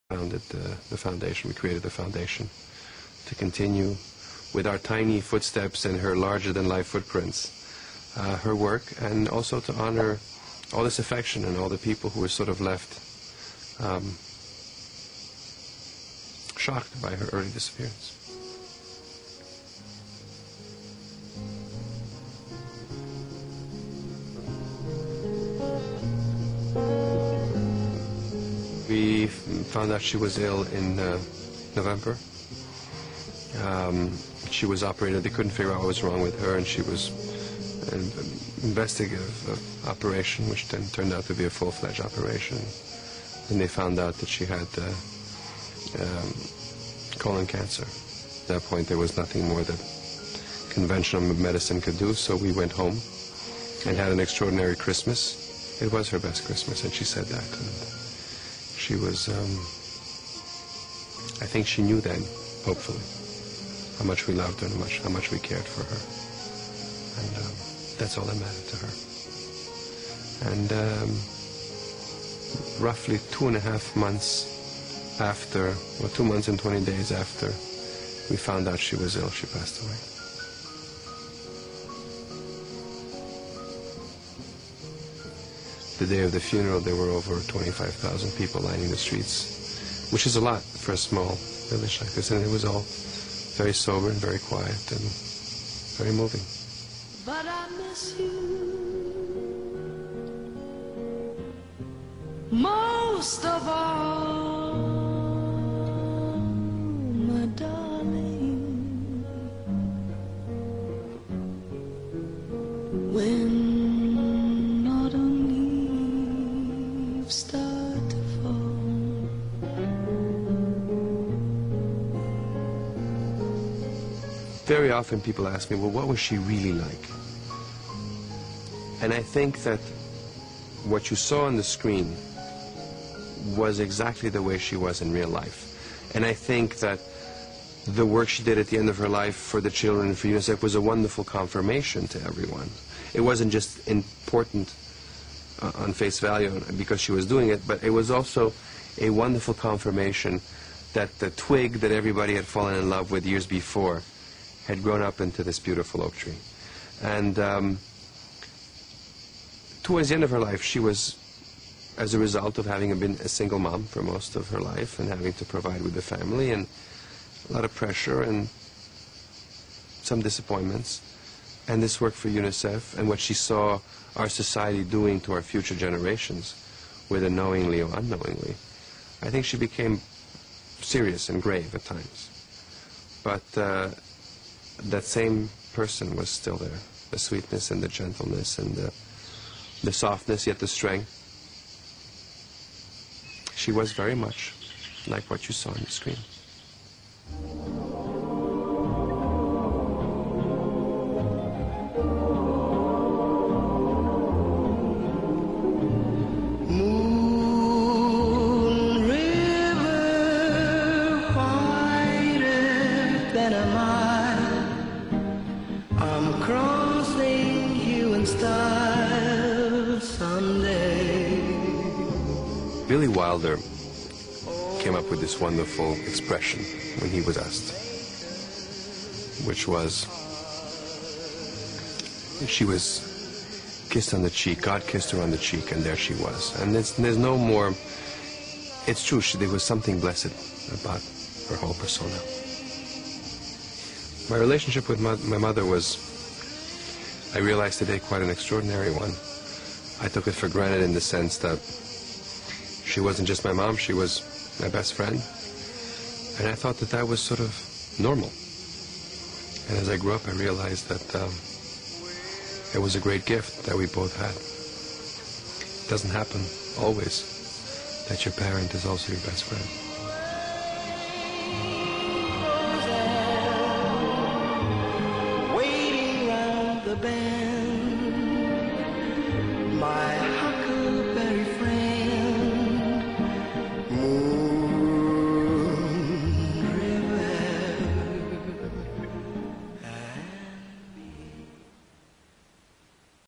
founded the foundation. We created the foundation to continue with our tiny footsteps and her larger-than-life footprints, her work, and also to honor all this affection and all the people who were sort of left shocked by her early disappearance. We found out she was ill in November. She was operated. They couldn't figure out what was wrong with her, and she was an investigative operation, which then turned out to be a full-fledged operation. And they found out that she had colon cancer. At that point, there was nothing more that conventional medicine could do, so we went home and had an extraordinary Christmas. It was her best Christmas, and she said that. And she was, I think she knew then, hopefully, how much we loved her and how much we cared for her. And that's all that mattered to her. And roughly 2.5 months after, or 2 months and 20 days after we found out she was ill, she passed away. The day of the funeral, there were over 25,000 people lining the streets, which is a lot for a small village like this, and it was all very sober and very quiet and very moving. But I miss you most of all, my darling. When autumn leaves start to fall, very often people ask me, well, what was she really like? And I think that what you saw on the screen was exactly the way she was in real life. And I think that the work she did at the end of her life for the children and for UNICEF was a wonderful confirmation to everyone. It wasn't just important on face value because she was doing it, but it was also a wonderful confirmation that the twig that everybody had fallen in love with years before had grown up into this beautiful oak tree. And towards the end of her life, she was, as a result of having been a single mom for most of her life and having to provide with the family and a lot of pressure and some disappointments, and this work for UNICEF and what she saw our society doing to our future generations, whether knowingly or unknowingly, I think she became serious and grave at times. But that same person was still there, the sweetness and the gentleness and the softness, yet the strength. She was very much like what you saw on the screen. Moon river, whiter than a mile, I'm crossing you in style someday. Billy Wilder came up with this wonderful expression when he was asked, which was, she was kissed on the cheek, God kissed her on the cheek, and there she was. And there's no more, it's true, there was something blessed about her whole persona. My relationship with my mother was, I realized today, quite an extraordinary one. I took it for granted in the sense that she wasn't just my mom, she was my best friend. And I thought that that was sort of normal. And as I grew up, I realized that it was a great gift that we both had. It doesn't happen always that your parent is also your best friend. Waiting round the bend.